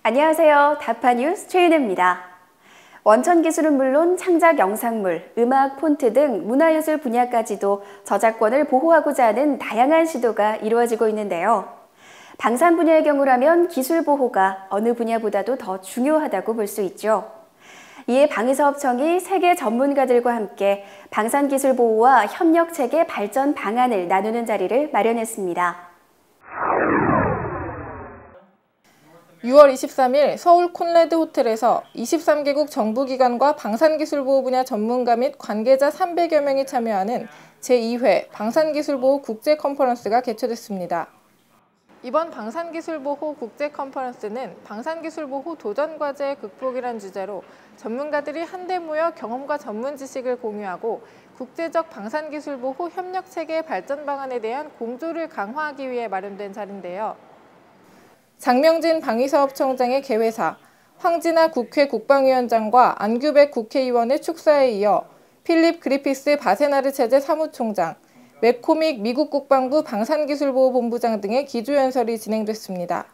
안녕하세요. 다파뉴스 최윤혜입니다. 원천 기술은 물론 창작 영상물, 음악, 폰트 등 문화예술 분야까지도 저작권을 보호하고자 하는 다양한 시도가 이루어지고 있는데요. 방산 분야의 경우라면 기술 보호가 어느 분야보다도 더 중요하다고 볼 수 있죠. 이에 방위사업청이 세계 전문가들과 함께 방산기술 보호와 협력체계 발전 방안을 나누는 자리를 마련했습니다. 6월 23일 서울 콘레드 호텔에서 23개국 정부기관과 방산기술보호 분야 전문가 및 관계자 300여 명이 참여하는 제2회 방산기술보호 국제컨퍼런스가 개최됐습니다. 이번 방산기술보호 국제컨퍼런스는 방산기술보호 도전과제의 극복이란 주제로 전문가들이 한데 모여 경험과 전문 지식을 공유하고 국제적 방산기술보호 협력체계 발전 방안에 대한 공조를 강화하기 위해 마련된 자리인데요. 장명진 방위사업청장의 개회사, 황진아 국회 국방위원장과 안규백 국회의원의 축사에 이어 필립 그리피스 바세나르 체제 사무총장, 맥코믹 미국 국방부 방산기술보호본부장 등의 기조연설이 진행됐습니다.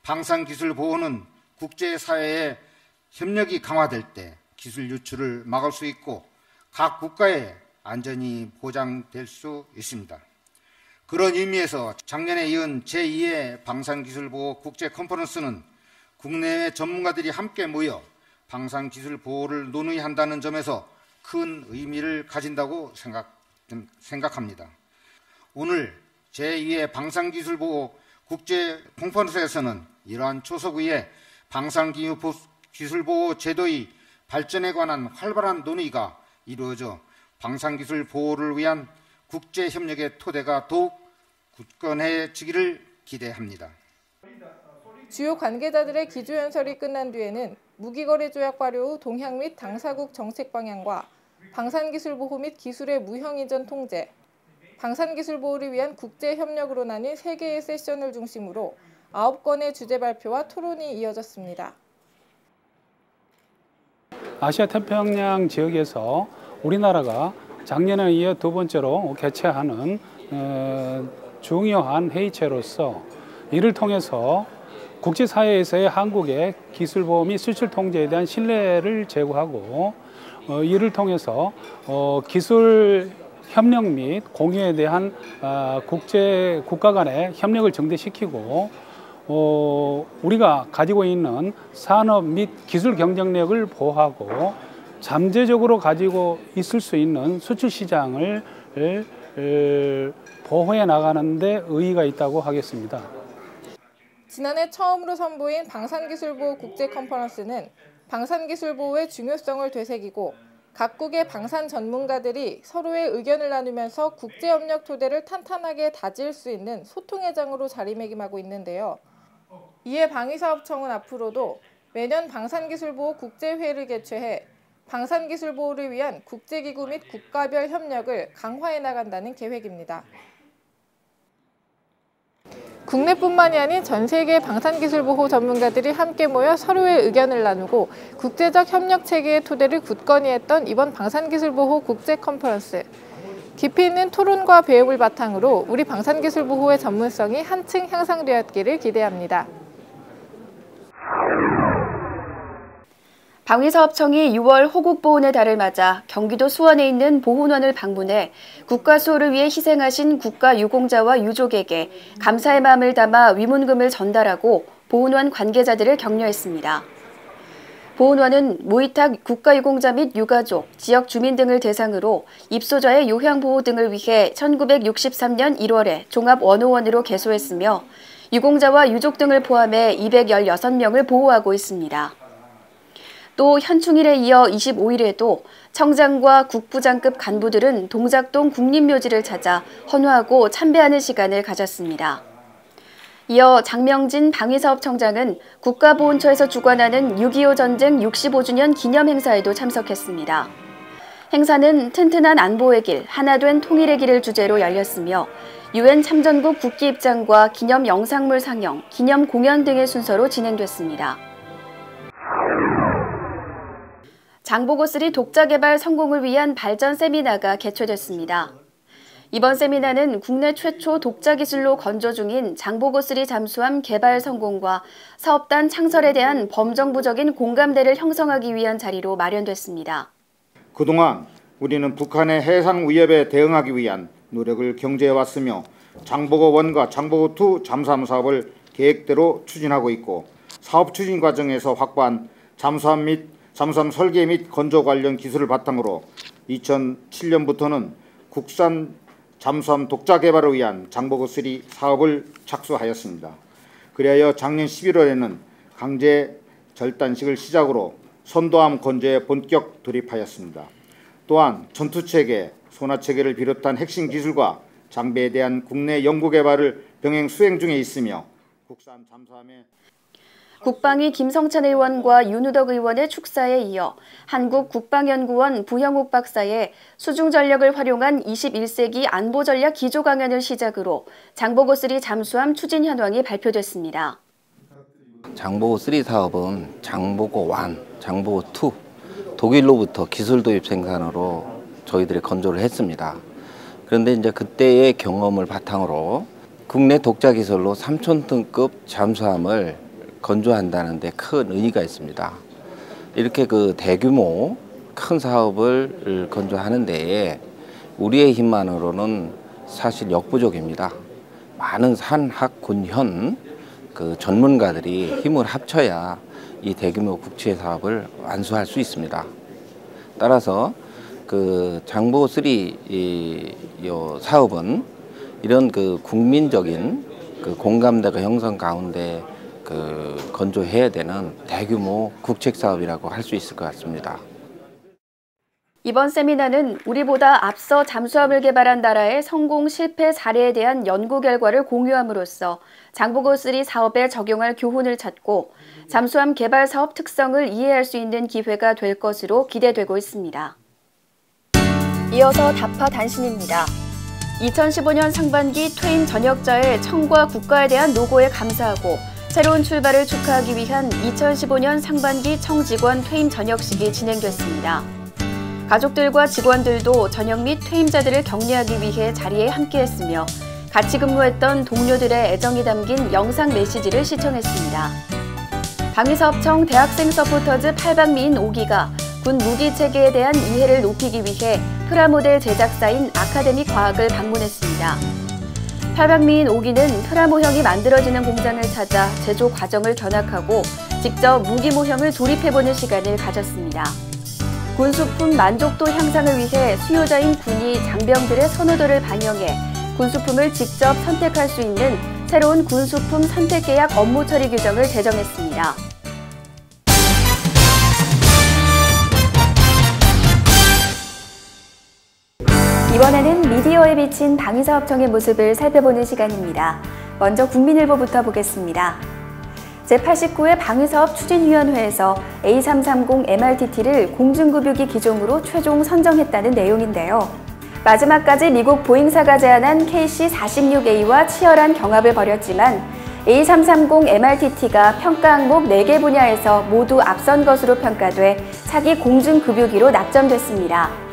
방산기술보호는 국제사회의 협력이 강화될 때 기술 유출을 막을 수 있고 각 국가의 안전이 보장될 수 있습니다. 그런 의미에서 작년에 이은 제2회 방산기술보호 국제컨퍼런스는 국내외 전문가들이 함께 모여 방산기술 보호를 논의한다는 점에서 큰 의미를 가진다고 생각합니다. 오늘 제2회 방산기술보호 국제컨퍼런스에서는 이러한 초석 위에 방산기술보호 제도의 발전에 관한 활발한 논의가 이루어져 방산기술 보호를 위한 국제협력의 토대가 더욱 굳건해지기를 기대합니다. 주요 관계자들의 기조연설이 끝난 뒤에는 무기거래조약 발효 후 동향 및 당사국 정책 방향과 방산기술보호 및 기술의 무형이전 통제, 방산기술보호를 위한 국제협력으로 나뉜 3개의 세션을 중심으로 9건의 주제 발표와 토론이 이어졌습니다. 아시아 태평양 지역에서 우리나라가 작년에 이어 두 번째로 개최하는 중요한 회의체로서 이를 통해서 국제사회에서의 한국의 기술보호 및 수출 통제에 대한 신뢰를 제고하고 이를 통해서 기술 협력 및 공유에 대한 국가 간의 협력을 증대시키고 우리가 가지고 있는 산업 및 기술 경쟁력을 보호하고 잠재적으로 가지고 있을 수 있는 수출 시장을 보호해 나가는 데 의의가 있다고 하겠습니다. 지난해 처음으로 선보인 방산기술보호 국제컨퍼런스는 방산기술보호의 중요성을 되새기고 각국의 방산 전문가들이 서로의 의견을 나누면서 국제협력 토대를 탄탄하게 다질 수 있는 소통의 장으로 자리매김하고 있는데요. 이에 방위사업청은 앞으로도 매년 방산기술보호 국제회의를 개최해 방산기술보호를 위한 국제기구 및 국가별 협력을 강화해 나간다는 계획입니다. 국내뿐만이 아닌 전 세계 방산기술보호 전문가들이 함께 모여 서로의 의견을 나누고 국제적 협력체계의 토대를 굳건히 했던 이번 방산기술보호 국제컨퍼런스. 깊이 있는 토론과 배움을 바탕으로 우리 방산기술보호의 전문성이 한층 향상되었기를 기대합니다. 방위사업청이 6월 호국보훈의 달을 맞아 경기도 수원에 있는 보훈원을 방문해 국가수호를 위해 희생하신 국가유공자와 유족에게 감사의 마음을 담아 위문금을 전달하고 보훈원 관계자들을 격려했습니다. 보훈원은 모의탁 국가유공자 및 유가족, 지역 주민 등을 대상으로 입소자의 요양보호 등을 위해 1963년 1월에 종합원호원으로 개소했으며 유공자와 유족 등을 포함해 216명을 보호하고 있습니다. 또 현충일에 이어 25일에도 청장과 국부장급 간부들은 동작동 국립묘지를 찾아 헌화하고 참배하는 시간을 가졌습니다. 이어 장명진 방위사업청장은 국가보훈처에서 주관하는 6.25 전쟁 65주년 기념행사에도 참석했습니다. 행사는 튼튼한 안보의 길, 하나된 통일의 길을 주제로 열렸으며 UN 참전국 국기 입장과 기념 영상물 상영, 기념 공연 등의 순서로 진행됐습니다. 장보고3 독자 개발 성공을 위한 발전 세미나가 개최됐습니다. 이번 세미나는 국내 최초 독자 기술로 건조 중인 장보고3 잠수함 개발 성공과 사업단 창설에 대한 범정부적인 공감대를 형성하기 위한 자리로 마련됐습니다. 그동안 우리는 북한의 해상 위협에 대응하기 위한 노력을 경제해왔으며 장보고 1과 장보고 2 잠수함 사업을 계획대로 추진하고 있고 사업 추진 과정에서 확보한 잠수함 및 잠수함 설계 및 건조 관련 기술을 바탕으로 2007년부터는 국산 잠수함 독자 개발을 위한 장보고3 사업을 착수하였습니다. 그리하여 작년 11월에는 강제 절단식을 시작으로 선도함 건조에 본격 돌입하였습니다. 또한 전투체계, 소나체계를 비롯한 핵심 기술과 장비에 대한 국내 연구 개발을 병행 수행 중에 있으며 국산 잠수함의 국방위 김성찬 의원과 윤우덕 의원의 축사에 이어 한국국방연구원 부형욱 박사의 수중전력을 활용한 21세기 안보전략 기조 강연을 시작으로 장보고3 잠수함 추진 현황이 발표됐습니다. 장보고3 사업은 장보고 1, 장보고 2 독일로부터 기술 도입 생산으로 저희들이 건조를 했습니다. 그런데 이제 그때의 경험을 바탕으로 국내 독자 기술로 3,000톤급 잠수함을 건조한다는 데 큰 의의가 있습니다. 이렇게 그 대규모 큰 사업을 건조하는 데에 우리의 힘만으로는 사실 역부족입니다. 많은 산학 군현 그 전문가들이 힘을 합쳐야 이 대규모 국제 사업을 완수할 수 있습니다. 따라서 그 장보고3 이 사업은 이런 그 국민적인 그 공감대가 형성 가운데 그 건조해야 되는 대규모 국책 사업이라고 할 수 있을 것 같습니다. 이번 세미나는 우리보다 앞서 잠수함을 개발한 나라의 성공 실패 사례에 대한 연구 결과를 공유함으로써 장보고3 사업에 적용할 교훈을 찾고 잠수함 개발 사업 특성을 이해할 수 있는 기회가 될 것으로 기대되고 있습니다. 이어서 다파 단신입니다. 2015년 상반기 퇴임 전역자의 청과 국가에 대한 노고에 감사하고 새로운 출발을 축하하기 위한 2015년 상반기 청 직원 퇴임 전역식이 진행됐습니다. 가족들과 직원들도 전역 및 퇴임자들을 격려하기 위해 자리에 함께했으며 같이 근무했던 동료들의 애정이 담긴 영상 메시지를 시청했습니다. 방위사업청 대학생 서포터즈 8박미인 5기가 군 무기체계에 대한 이해를 높이기 위해 프라모델 제작사인 아카데믹 과학을 방문했습니다. 8박미인 5기는 프라모형이 만들어지는 공장을 찾아 제조 과정을 견학하고 직접 무기 모형을 조립해보는 시간을 가졌습니다. 군수품 만족도 향상을 위해 수요자인 군이 장병들의 선호도를 반영해 군수품을 직접 선택할 수 있는 새로운 군수품 선택계약 업무 처리 규정을 제정했습니다. 이번에는 미디어에 비친 방위사업청의 모습을 살펴보는 시간입니다. 먼저 국민일보부터 보겠습니다. 제89회 방위사업 추진위원회에서 A330 MRTT를 공중급유기 기종으로 최종 선정했다는 내용인데요. 마지막까지 미국 보잉사가 제안한 KC-46A와 치열한 경합을 벌였지만 A330 MRTT가 평가 항목 4개 분야에서 모두 앞선 것으로 평가돼 차기 공중급유기로 낙점됐습니다.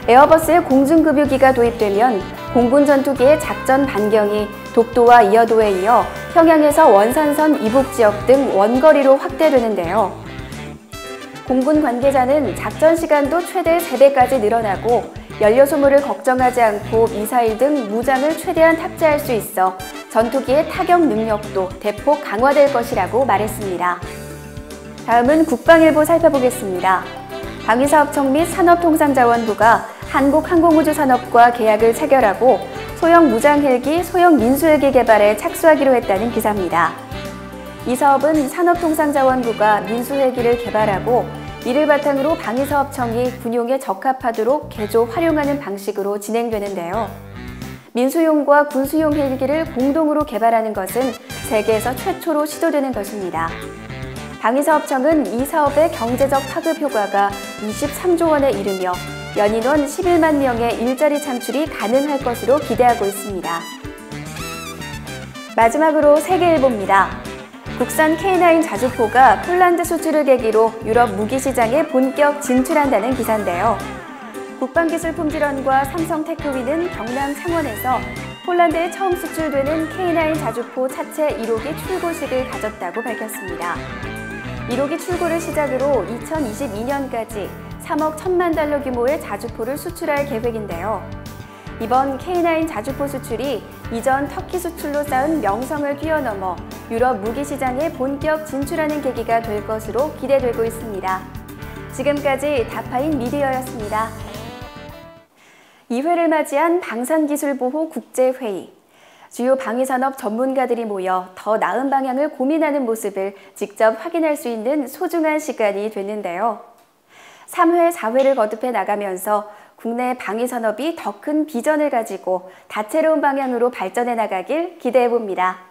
에어버스의 공중급유기가 도입되면 공군 전투기의 작전 반경이 독도와 이어도에 이어 평양에서 원산선 이북 지역 등 원거리로 확대되는데요. 공군 관계자는 작전 시간도 최대 3배까지 늘어나고 연료 소모를 걱정하지 않고 미사일 등 무장을 최대한 탑재할 수 있어 전투기의 타격 능력도 대폭 강화될 것이라고 말했습니다. 다음은 국방일보 살펴보겠습니다. 방위사업청 및 산업통상자원부가 한국항공우주산업과 계약을 체결하고 소형 무장헬기, 소형 민수헬기 개발에 착수하기로 했다는 기사입니다. 이 사업은 산업통상자원부가 민수헬기를 개발하고 이를 바탕으로 방위사업청이 군용에 적합하도록 개조, 활용하는 방식으로 진행되는데요. 민수용과 군수용 헬기를 공동으로 개발하는 것은 세계에서 최초로 시도되는 것입니다. 방위사업청은 이 사업의 경제적 파급 효과가 23조 원에 이르며 연인원 11만 명의 일자리 창출이 가능할 것으로 기대하고 있습니다. 마지막으로 세계일보입니다. 국산 K9 자주포가 폴란드 수출을 계기로 유럽 무기 시장에 본격 진출한다는 기사인데요. 국방기술품질원과 삼성테크위는 경남 창원에서 폴란드에 처음 수출되는 K9 자주포 차체 1호기 출고식을 가졌다고 밝혔습니다. 1호기 출고를 시작으로 2022년까지 3억 1천만 달러 규모의 자주포를 수출할 계획인데요. 이번 K9 자주포 수출이 이전 터키 수출로 쌓은 명성을 뛰어넘어 유럽 무기 시장에 본격 진출하는 계기가 될 것으로 기대되고 있습니다. 지금까지 다파인 미디어였습니다. 2회를 맞이한 방산기술보호 국제회의. 주요 방위산업 전문가들이 모여 더 나은 방향을 고민하는 모습을 직접 확인할 수 있는 소중한 시간이 됐는데요. 3회, 4회를 거듭해 나가면서 국내 방위산업이 더 큰 비전을 가지고 다채로운 방향으로 발전해 나가길 기대해 봅니다.